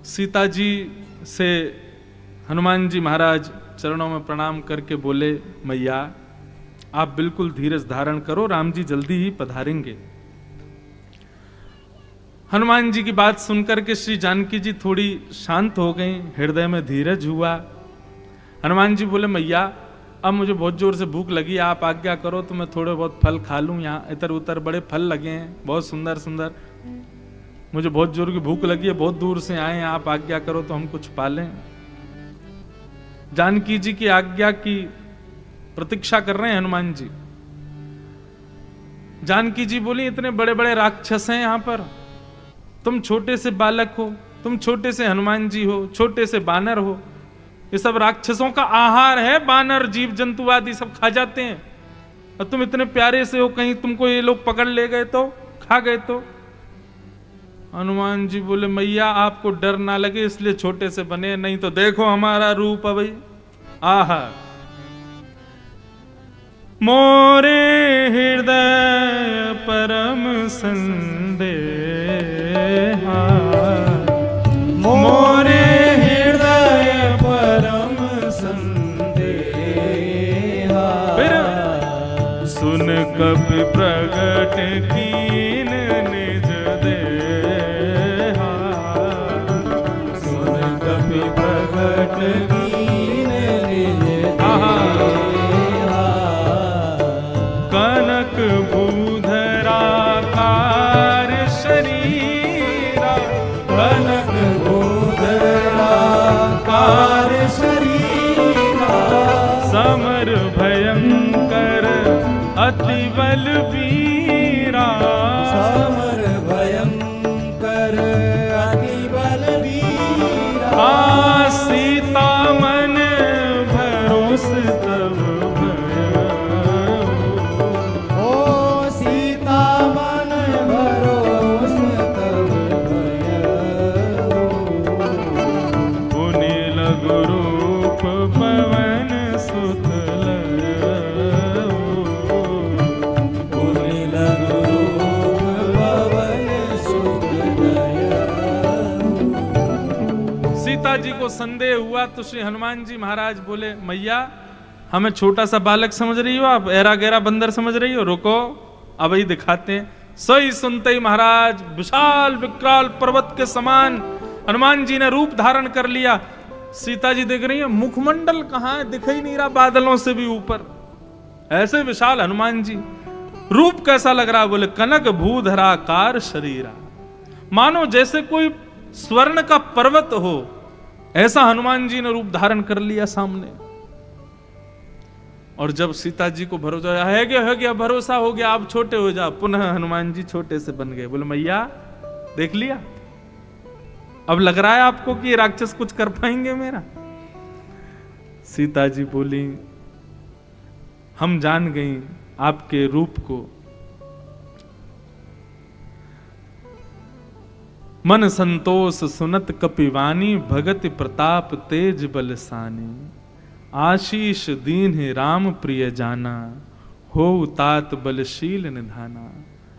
सीता जी से हनुमान जी महाराज चरणों में प्रणाम करके बोले, मैया आप बिल्कुल धीरज धारण करो, राम जी जल्दी ही पधारेंगे। हनुमान जी की बात सुनकर के श्री जानकी जी थोड़ी शांत हो गई, हृदय में धीरज हुआ। हनुमान जी बोले, मैया अब मुझे बहुत जोर से भूख लगी, आप आज्ञा करो तो मैं थोड़े बहुत फल खा लूं, यहाँ इधर उधर बड़े फल लगे हैं बहुत सुंदर सुंदर, मुझे बहुत जोर की भूख लगी है, बहुत दूर से आए हैं, आप आज्ञा करो तो हम कुछ पालें। जानकी जी की आज्ञा की प्रतीक्षा कर रहे हैं हनुमान जी। जानकी जी बोली, इतने बड़े बड़े राक्षस हैं यहाँ पर, तुम छोटे से बालक हो, तुम छोटे से हनुमान जी हो, छोटे से बानर हो, ये सब राक्षसों का आहार है, बानर जीव जंतु आदि सब खा जाते हैं, और तुम इतने प्यारे से हो, कहीं तुमको ये लोग पकड़ ले गए तो, खा गए तो। हनुमान जी बोले, मैया आपको डर ना लगे इसलिए छोटे से बने, नहीं तो देखो हमारा रूप है भाई, आहा। मोरे हृदय परम संदेहा, मोरे हृदय परम संदेहा। फिर सुन कपि प्रगट कीन निज देहा, सुन कपि प्रगट कीन निज कनक भूधराकार शरीरा, कनक भूधराकार शरीरा, समर भयंकर अति बलबीरा, समर भयंकर अति बलबीरा, सीता मन भरोस तब ओ सीता मन भरोस तब भयो, पुनि लघु रूप पवन सुत लयो, पुनि लघु रूप पवन सुत लयो। सीता जी को संदेह हुआ तो श्री हनुमान जी महाराज बोले, मैया हमें छोटा सा बालक समझ रही हो आप, ऐरा गैरा बंदर समझ रही हो, रुको अब ही दिखाते हैं। सही सुनते ही महाराज विशाल विकराल पर्वत के समान हनुमान जी ने रूप धारण कर लिया। सीता जी देख रही है मुखमंडल कहां है, दिख ही नहीं रहा बादलों से भी ऊपर, ऐसे विशाल हनुमान जी। रूप कैसा लग रहा, बोले कनक भूधराकार शरीरा, मानो जैसे कोई स्वर्ण का पर्वत हो, ऐसा हनुमान जी ने रूप धारण कर लिया सामने। और जब सीता जी को भरोसा है गया भरोसा हो गया, आप छोटे हो जाओ, पुनः हनुमान जी छोटे से बन गए। बोले मैया देख लिया, अब लग रहा है आपको कि ये राक्षस कुछ कर पाएंगे मेरा? सीता जी बोली, हम जान गई आपके रूप को, मन संतोष सुनत कपिवानी, भगति प्रताप तेज बलसानी, आशीष दीन राम प्रिय जाना, हो तात बलशील निधाना।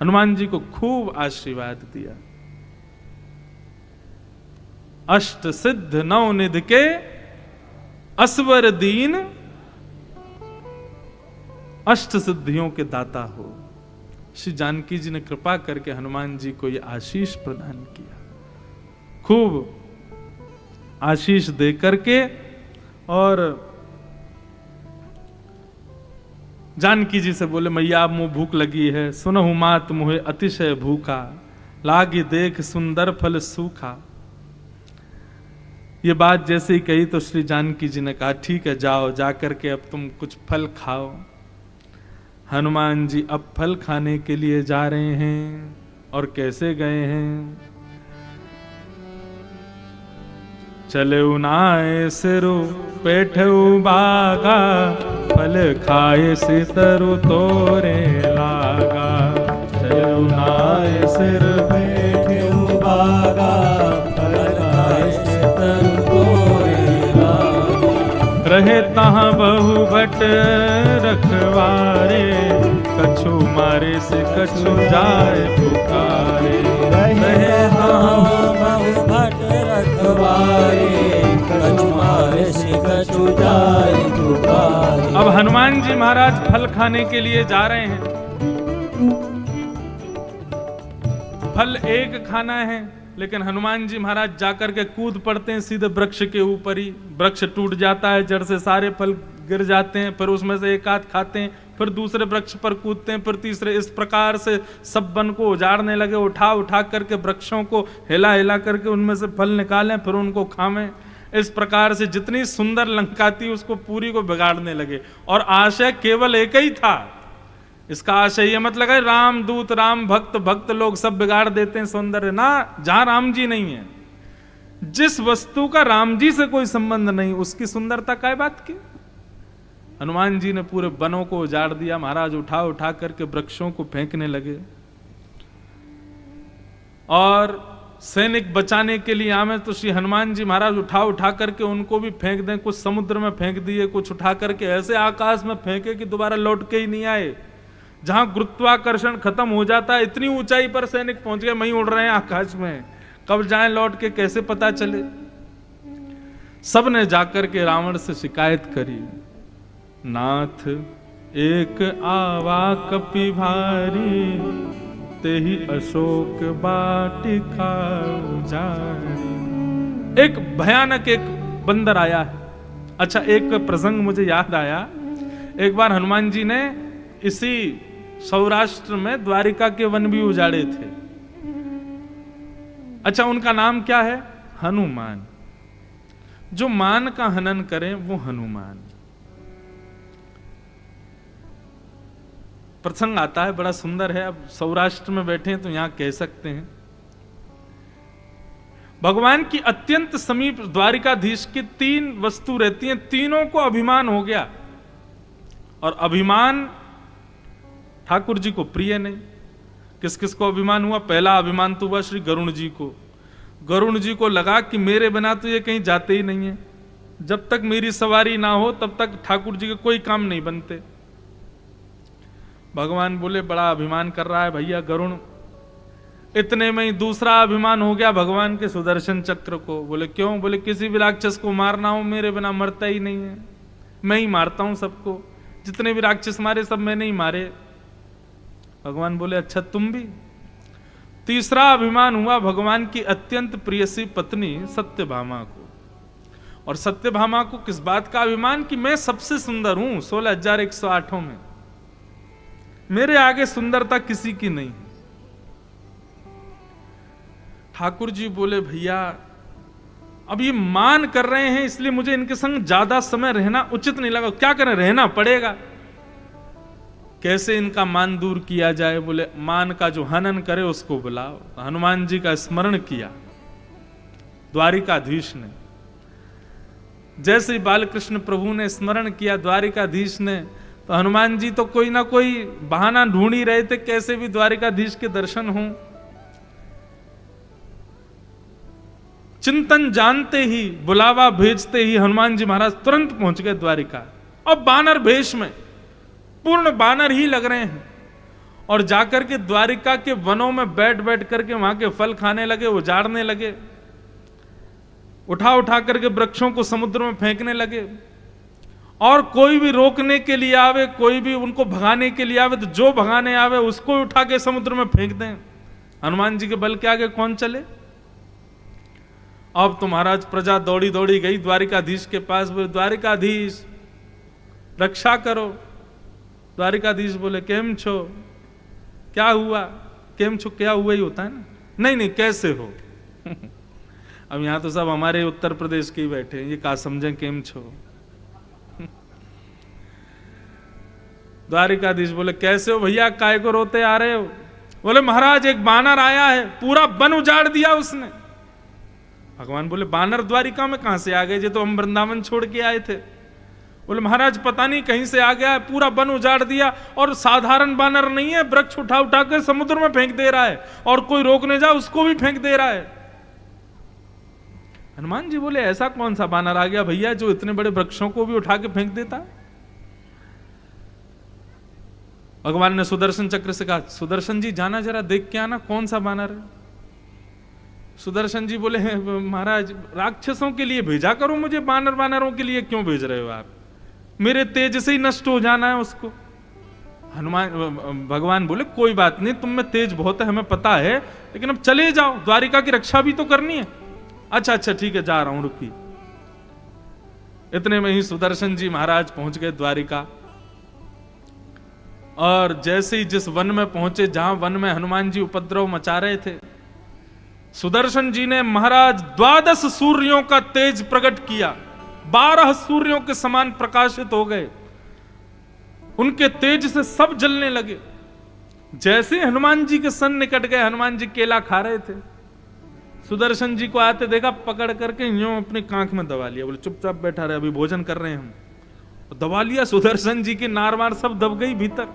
हनुमान जी को खूब आशीर्वाद दिया। अष्ट सिद्ध नौ निधि के असवर दीन, अष्ट सिद्धियों के दाता हो। श्री जानकी जी ने कृपा करके हनुमान जी को यह आशीष प्रदान किया, खूब आशीष दे करके। और जानकी जी से बोले, मैया मुँह भूख लगी है, सुनहु मात मुहे अतिशय भूखा, लागी देख सुंदर फल सूखा। ये बात जैसे ही कही तो श्री जानकी जी ने कहा, ठीक है जाओ, जा करके अब तुम कुछ फल खाओ। हनुमान जी अब फल खाने के लिए जा रहे हैं। और कैसे गए हैं? चले उनाए सिरु पेठऊ बागा, फल खाए से तरु तोरे लागा। चले उनाए सिर पेठऊ बागा, फल खाए से तरु तोरे लागा। रहे तहाँ बहु भट रखवारे, कछु मारे से कछु जाए पुकारे। रहे तहाँ बहु भट रखवारे, कछु मारे से कछु जाए पुकारे। अब हनुमान जी महाराज फल खाने के लिए जा रहे हैं। फल एक खाना है, लेकिन हनुमान जी महाराज जाकर के कूद पड़ते हैं सीधे वृक्ष के ऊपर ही। वृक्ष टूट जाता है, जड़ से सारे फल गिर जाते हैं, फिर उसमें से एक आध खाते हैं, फिर दूसरे वृक्ष पर कूदते हैं, फिर तीसरे। इस प्रकार से सब वन को उजाड़ने लगे, उठा उठा करके वृक्षों को हिला हिला करके उनमें से फल निकालें, फिर उनको खावें। इस प्रकार से जितनी सुंदर लंका थी उसको पूरी को बिगाड़ने लगे। और आशय केवल एक ही था, इसका आशय ये मत लगा राम दूत राम भक्त भक्त लोग सब बिगाड़ देते हैं सौंदर्य ना। जहां राम जी नहीं है, जिस वस्तु का राम जी से कोई संबंध नहीं, उसकी सुंदरता काय बात की। हनुमान जी ने पूरे वनों को उजाड़ दिया। महाराज उठा उठा करके वृक्षों को फेंकने लगे, और सैनिक बचाने के लिए आवे तो श्री हनुमान जी महाराज उठा उठा करके उनको भी फेंक दें। कुछ समुद्र में फेंक दिए, कुछ उठा करके ऐसे आकाश में फेंके कि दोबारा लौट के ही नहीं आए। जहां गुरुत्वाकर्षण खत्म हो जाता है, इतनी ऊंचाई पर सैनिक पहुंच गए, वहीं उड़ रहे हैं आकाश में, कब जाएं लौट के कैसे पता चले। सब ने जाकर के रावण से शिकायत करी, नाथ एक आवा कपि भारी, तेहि अशोक वाटिका उजाड़ी। एक भयानक एक बंदर आया है। अच्छा, एक प्रसंग मुझे याद आया। एक बार हनुमान जी ने इसी सौराष्ट्र में द्वारिका के वन भी उजाड़े थे। अच्छा, उनका नाम क्या है? हनुमान। जो मान का हनन करें वो हनुमान। प्रसंग आता है, बड़ा सुंदर है। अब सौराष्ट्र में बैठे हैं तो यहां कह सकते हैं। भगवान की अत्यंत समीप द्वारिकाधीश की 3 वस्तु रहती हैं, तीनों को अभिमान हो गया। और अभिमान ठाकुर जी को प्रिय नहीं। किस किस को अभिमान हुआ? पहला अभिमान तो हुआ श्री गरुण जी को। गरुण जी को लगा कि मेरे बिना तो ये कहीं जाते ही नहीं है, जब तक मेरी सवारी ना हो तब तक ठाकुर जी के कोई काम नहीं बनते। भगवान बोले बड़ा अभिमान कर रहा है भैया गरुण। इतने में ही दूसरा अभिमान हो गया भगवान के सुदर्शन चक्र को। बोले क्यों? बोले किसी भी राक्षस को मारना हो मेरे बिना मरता ही नहीं है, मैं ही मारता हूं सबको। जितने भी राक्षस मारे सब मैंने ही मारे। भगवान बोले अच्छा तुम भी? तीसरा अभिमान हुआ भगवान की अत्यंत प्रियसी पत्नी सत्यभामा को। और सत्यभामा को किस बात का अभिमान? कि मैं सबसे सुंदर हूं 16,108 में, मेरे आगे सुंदरता किसी की नहीं। ठाकुर जी बोले भैया अब ये मान कर रहे हैं इसलिए मुझे इनके संग ज्यादा समय रहना उचित नहीं लगा। क्या करें, रहना पड़ेगा। कैसे इनका मान दूर किया जाए? बोले मान का जो हनन करे उसको बुलाओ। हनुमान जी का स्मरण किया द्वारिकाधीश ने। जैसे ही बालकृष्ण प्रभु ने स्मरण किया द्वारिकाधीश ने, तो हनुमान जी तो कोई ना कोई बहाना ढूंढ ही रहे थे कैसे भी द्वारिकाधीश के दर्शन हों। चिंतन जानते ही, बुलावा भेजते ही हनुमान जी महाराज तुरंत पहुंच गए द्वारिका। अब बानर भेष में, पूर्ण बानर ही लग रहे हैं। और जाकर के द्वारिका के वनों में बैठ बैठ करके वहां के फल खाने लगे, उजाड़ने लगे, उठा उठा करके वृक्षों को समुद्र में फेंकने लगे। और कोई भी रोकने के लिए आवे, कोई भी उनको भगाने के लिए आवे, तो जो भगाने आवे उसको उठा के समुद्र में फेंक दें। हनुमान जी के बल के आगे कौन चले? अब तो महाराज प्रजा दौड़ी दौड़ी गई द्वारिकाधीश के पास। बोले द्वारिकाधीश रक्षा करो। द्वारिकाधीश बोले केम छो? क्या हुआ? केम छो क्या हुआ ही होता है ना। नहीं नहीं कैसे हो? अब यहां तो सब हमारे उत्तर प्रदेश के ही बैठे हैं, ये का समझें केम छो। द्वारिकाधीश बोले कैसे हो भैया, काय को रोते आ रहे हो? बोले महाराज एक बानर आया है, पूरा वन उजाड़ दिया उसने। भगवान बोले बानर द्वारिका में कहां से आ गए? ये तो हम वृंदावन छोड़ के आए थे। बोले महाराज पता नहीं कहीं से आ गया है, पूरा वन उजाड़ दिया। और साधारण बानर नहीं है, वृक्ष उठा उठा कर समुद्र में फेंक दे रहा है, और कोई रोकने जाए उसको भी फेंक दे रहा है। हनुमान जी बोले ऐसा कौन सा बानर आ गया भैया जो इतने बड़े वृक्षों को भी उठा के फेंक देता है? भगवान ने सुदर्शन चक्र से कहा सुदर्शन जी जाना जरा देख के आना कौन सा बानर है। सुदर्शन जी बोले महाराज राक्षसों के लिए भेजा करो मुझे, बानरों के लिए क्यों भेज रहे हो आप? मेरे तेज से ही नष्ट हो जाना है उसको। भगवान बोले कोई बात नहीं, तुम में तेज बहुत है हमें पता है, लेकिन अब चले जाओ, द्वारिका की रक्षा भी तो करनी है। अच्छा अच्छा ठीक है जा रहा हूं, रुकी। इतने में ही सुदर्शन जी महाराज पहुंच गए द्वारिका। और जैसे ही जिस वन में पहुंचे जहां वन में हनुमान जी उपद्रव मचा रहे थे, सुदर्शन जी ने महाराज 12 सूर्यों का तेज प्रकट किया। 12 सूर्यों के समान प्रकाशित हो गए, उनके तेज से सब जलने लगे। जैसे हनुमान जी के सन निकट गए, हनुमान जी केला खा रहे थे, सुदर्शन जी को आते देखा, पकड़ करके यूं अपनी कांख में दबा लिया। बोले चुपचाप बैठा रहे, अभी भोजन कर रहे हैं हम। दबा लिया सुदर्शन जी की नार वार सब दब गई भीतर।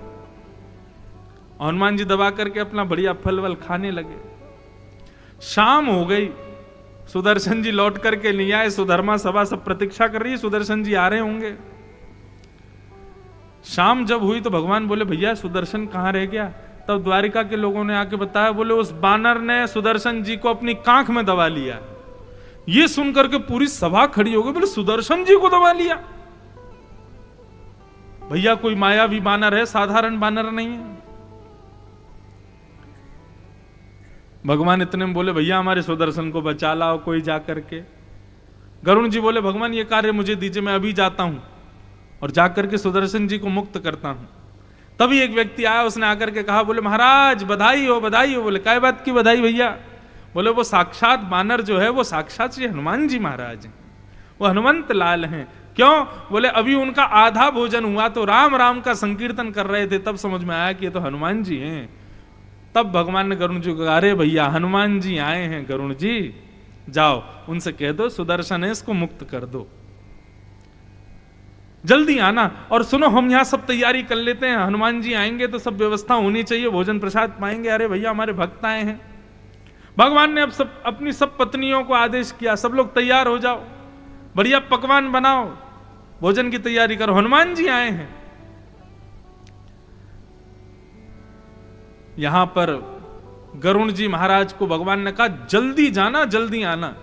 हनुमान जी दबा करके अपना बढ़िया फल वल खाने लगे। शाम हो गई, सुदर्शन जी लौट करके नहीं आए। सुधर्मा सभा सब प्रतीक्षा कर रही है, सुदर्शन जी आ रहे होंगे। शाम जब हुई तो भगवान बोले भैया सुदर्शन कहां रह गया? तब द्वारिका के लोगों ने आके बताया, बोले उस बानर ने सुदर्शन जी को अपनी कांख में दबा लिया। ये सुनकर के पूरी सभा खड़ी हो गई। बोले सुदर्शन जी को दबा लिया? भैया कोई मायावी बानर है, साधारण बानर नहीं है। भगवान इतने में बोले भैया हमारे सुदर्शन को बचा लाओ कोई जाकर के। गरुण जी बोले भगवान ये कार्य मुझे दीजिए, मैं अभी जाता हूं और जाकर के सुदर्शन जी को मुक्त करता हूं। तभी एक व्यक्ति आया, उसने आकर के कहा, बोले महाराज बधाई हो बधाई हो। बोले काय बात की बधाई भैया? बोले वो साक्षात बानर जो है वो साक्षात श्री हनुमान जी महाराज हैं, वो हनुमंत लाल हैं। क्यों? बोले अभी उनका आधा भोजन हुआ तो राम राम का संकीर्तन कर रहे थे, तब समझ में आया कि ये तो हनुमान जी हैं। तब भगवान ने गरुण जी को कहा, अरे भैया हनुमान जी आए हैं, गरुण जी जाओ उनसे कह दो सुदर्शन है, इसको मुक्त कर दो, जल्दी आना। और सुनो हम यहां सब तैयारी कर लेते हैं, हनुमान जी आएंगे तो सब व्यवस्था होनी चाहिए, भोजन प्रसाद पाएंगे। अरे भैया हमारे भक्त आए हैं। भगवान ने अब सब अपनी सब पत्नियों को आदेश किया, सब लोग तैयार हो जाओ, बढ़िया पकवान बनाओ, भोजन की तैयारी करो, हनुमान जी आए हैं। यहां पर गरुण जी महाराज को भगवान ने कहा जल्दी जाना जल्दी आना।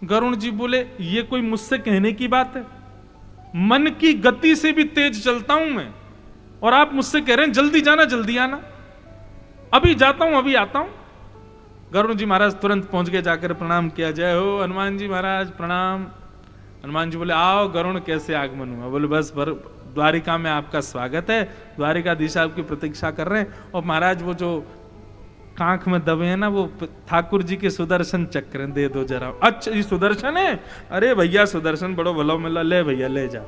गरुण जी बोले ये कोई मुझसे कहने की बात है? मन की गति से भी तेज चलता हूं मैं, और आप मुझसे कह रहे हैं जल्दी जाना जल्दी आना। अभी जाता हूं अभी आता हूं। गरुण जी महाराज तुरंत पहुंच गए, जाकर प्रणाम किया, जय हो हनुमान जी महाराज प्रणाम। हनुमान जी बोले आओ गरुण कैसे आगमन हुआ? बोले बस द्वारिका में आपका स्वागत है, द्वारिकाधीश आपकी प्रतीक्षा कर रहे हैं। और महाराज वो जो कांख में दबे हैं ना, वो ठाकुर जी के सुदर्शन चक्र दे दो जरा। अच्छा ये सुदर्शन है? अरे भैया सुदर्शन बड़ो भलो मिला, ले भैया ले जा।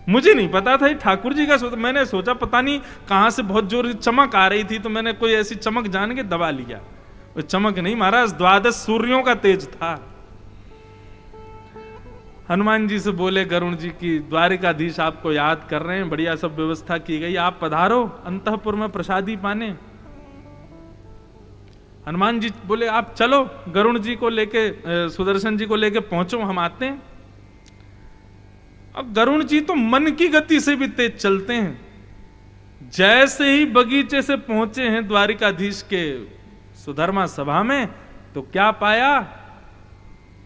मुझे नहीं पता था ये ठाकुर जी का मैंने सोचा पता नहीं कहां से बहुत जोर चमक आ रही थी, तो मैंने कोई ऐसी चमक जान के दबा लिया। वो चमक नहीं महाराज, 12 सूर्यों का तेज था। हनुमान जी से बोले गरुण जी की द्वारिकाधीश आपको याद कर रहे हैं, बढ़िया सब व्यवस्था की गई, आप पधारो अंतःपुर में प्रसादी पाने। हनुमान जी बोले आप चलो, गरुण जी को लेके सुदर्शन जी को लेके पहुंचो, हम आते हैं। अब गरुण जी तो मन की गति से भी तेज चलते हैं। जैसे ही बगीचे से पहुंचे हैं द्वारिकाधीश के सुधर्मा सभा में, तो क्या पाया?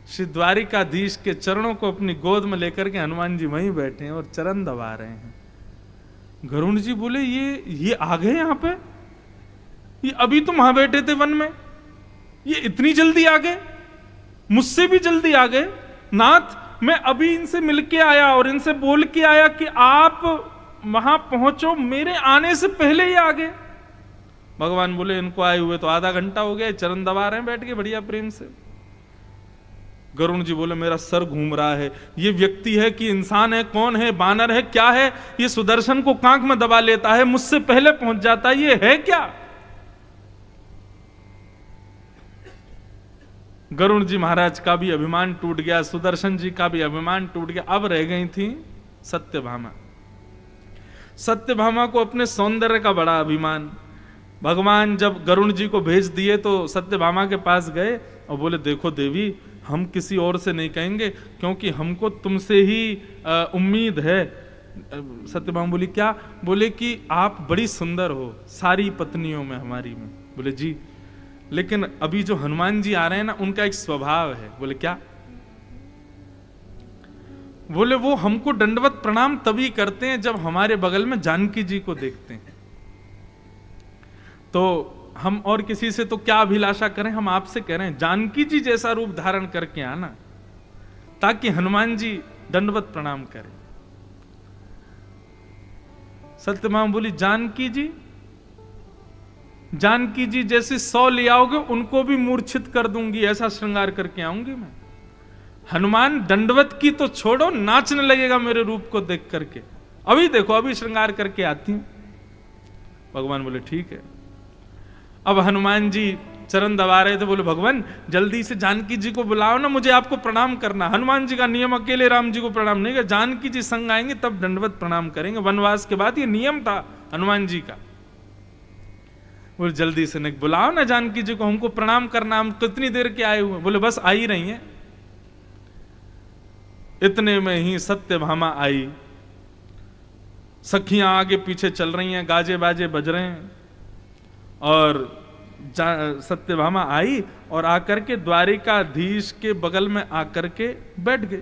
श्री द्वारिकाधीश के चरणों को अपनी गोद में लेकर के हनुमान जी वहीं बैठे हैं और चरण दबा रहे हैं। गरुण जी बोले ये आ गए यहां पे? ये अभी तुम वहां बैठे थे वन में, ये इतनी जल्दी आ गए? मुझसे भी जल्दी आ गए नाथ। मैं अभी इनसे मिलके आया और इनसे बोल के आया कि आप वहां पहुंचो, मेरे आने से पहले ही आ गए। भगवान बोले इनको आए हुए तो आधा घंटा हो गया, चरण दबा रहे हैं बैठ के बढ़िया प्रेम से। गरुण जी बोले मेरा सर घूम रहा है, ये व्यक्ति है कि इंसान है, कौन है, बानर है, क्या है? ये सुदर्शन को कांख में दबा लेता है, मुझसे पहले पहुंच जाता है, ये है क्या? गरुण जी महाराज का भी अभिमान टूट गया, सुदर्शन जी का भी अभिमान टूट गया। अब रह गई थी सत्यभामा। सत्यभामा को अपने सौंदर्य का बड़ा अभिमान। भगवान जब गरुण जी को भेज दिए तो सत्यभामा के पास गए और बोले देखो देवी, हम किसी और से नहीं कहेंगे क्योंकि हमको तुमसे ही उम्मीद है। सत्यभामा बोली क्या? बोले कि आप बड़ी सुंदर हो सारी पत्नियों में हमारी में। बोले जी, लेकिन अभी जो हनुमान जी आ रहे हैं ना, उनका एक स्वभाव है। बोले क्या? बोले वो हमको दंडवत प्रणाम तभी करते हैं जब हमारे बगल में जानकी जी को देखते हैं। तो हम और किसी से तो क्या अभिलाषा करें, हम आपसे कह रहे हैं जानकी जी जैसा रूप धारण करके आना ताकि हनुमान जी दंडवत प्रणाम करें। सत्यभामा बोली जानकी जी, जानकी जी जैसे 100 ले आओगे उनको भी मूर्छित कर दूंगी, ऐसा श्रृंगार करके आऊंगी मैं। हनुमान दंडवत की तो छोड़ो, नाचने लगेगा मेरे रूप को देख करके। अभी देखो, अभी श्रृंगार करके आती हूं। भगवान बोले ठीक है। अब हनुमान जी चरण दबा रहे थे, बोले भगवान जल्दी से जानकी जी को बुलाओ ना, मुझे आपको प्रणाम करना। हनुमान जी का नियम अकेले राम जी को प्रणाम नहीं कर, जानकी जी संग आएंगे तब दंडवत प्रणाम करेंगे। वनवास के बाद ये नियम था हनुमान जी का। बोले जल्दी से नहीं बुलाओ ना जानकी जी को, हमको प्रणाम करना, हम कितनी देर के आए हुए। बोले बस आ ही रही हैं। इतने में ही सत्यभामा आई। सखियां आगे पीछे चल रही हैं, गाजे बाजे बज रहे हैं, और सत्यभामा आई और आकर के द्वारिकाधीश के बगल में आकर के बैठ गए।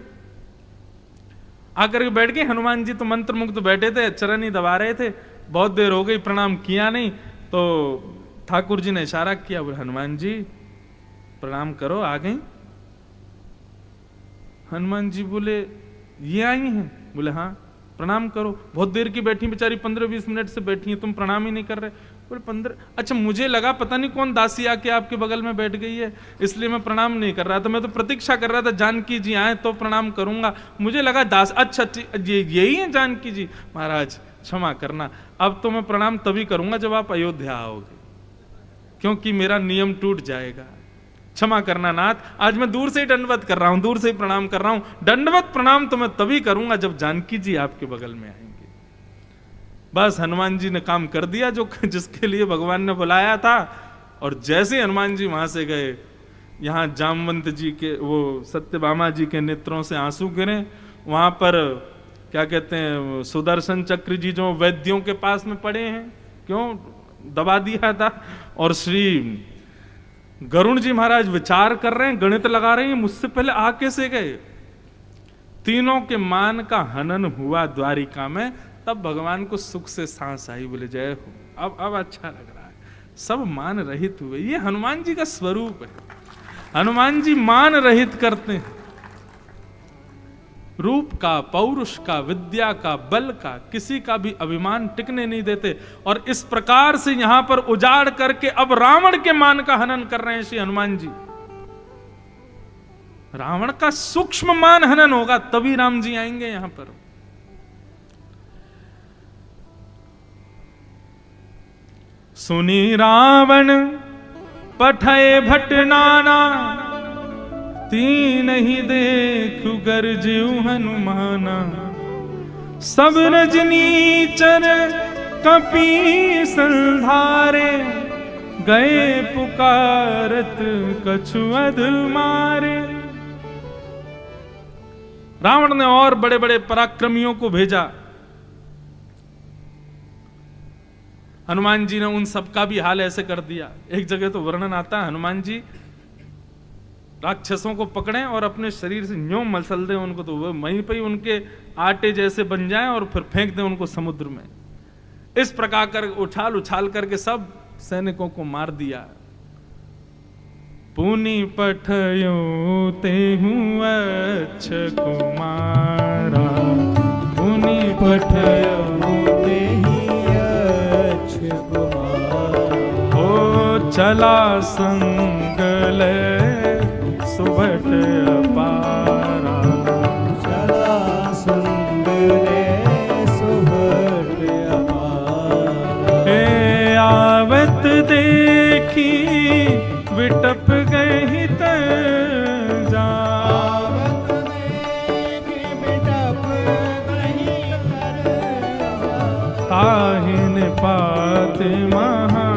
आकर के बैठ गए। हनुमान जी तो मंत्र मुग्ध बैठे थे, चरण ही दबा रहे थे। बहुत देर हो गई, प्रणाम किया नहीं। तो ठाकुर जी ने इशारा किया, बोले हनुमान जी प्रणाम करो, आ गई। हनुमान जी बोले ये आई हैं? बोले हाँ। प्रणाम करो। बहुत देर की बैठी बेचारी, 15-20 मिनट से बैठी है, तुम प्रणाम ही नहीं कर रहे। बोले 15, अच्छा मुझे लगा पता नहीं कौन दासी आके आपके बगल में बैठ गई है, इसलिए मैं प्रणाम नहीं कर रहा था, मैं तो प्रतीक्षा कर रहा था जानकी जी आए तो प्रणाम करूंगा, मुझे लगा दास, अच्छा यही है जानकी जी। महाराज क्षमा करना, अब तो मैं प्रणाम तभी करूंगा जब आप अयोध्या आओगे, क्योंकि मेरा नियम टूट जाएगा। क्षमा करना नाथ, आज मैं दूर से ही दंडवत कर रहा हूं, दूर से ही प्रणाम कर रहा हूं। दंडवत प्रणाम तो मैं तभी करूंगा जब जानकी जी आपके बगल में आएंगे। बस हनुमान जी ने काम कर दिया जो जिसके लिए भगवान ने बुलाया था। और जैसे हनुमान जी वहां से गए, यहां जामवंत जी के, वो सत्यभामा जी के नेत्रों से आंसू गिरे। वहां पर क्या कहते हैं, सुदर्शन चक्र जी जो वैद्यों के पास में पड़े हैं, क्यों दबा दिया था। और श्री गरुण जी महाराज विचार कर रहे हैं, गणित लगा रहे हैं, मुझसे पहले आ कैसे गए। तीनों के मान का हनन हुआ द्वारिका में, तब भगवान को सुख से सांस आई, बोले जय हो, अब अच्छा लग रहा है, सब मान रहित हुए। ये हनुमान जी का स्वरूप है, हनुमान जी मान रहित करते हैं। रूप का, पौरुष का, विद्या का, बल का, किसी का भी अभिमान टिकने नहीं देते। और इस प्रकार से यहां पर उजाड़ करके अब रावण के मान का हनन कर रहे हैं श्री हनुमान जी। रावण का सूक्ष्म मान हनन होगा तभी राम जी आएंगे यहां पर। सुनी रावण पठय भट नाना, तीन ही देखु गरज्यु हनुमाना। सब रजनीचर कपि संधारे, गए पुकारत कछु अध मारे। रावण ने और बड़े बड़े पराक्रमियों को भेजा। हनुमान जी ने उन सबका भी हाल ऐसे कर दिया। एक जगह तो वर्णन आता है, हनुमान जी राक्षसों को पकड़ें और अपने शरीर से न्यों मसल दें उनको, तो वो वहीं पर ही उनके आटे जैसे बन जाएं और फिर फेंक दें उनको समुद्र में। इस प्रकार कर उछाल उछाल करके सब सैनिकों को मार दिया। पुनि पठयो तेहु अच्छ कुमारा, पुनि पठयो तेहि अच्छ कुमारा। ओ चला संग ले सुभट अपारा, चला संग ले सुभट अपारा। हे आवत देखी विटप गई तजा, आवत देखी विटप गई तजा। ताहिन पात महा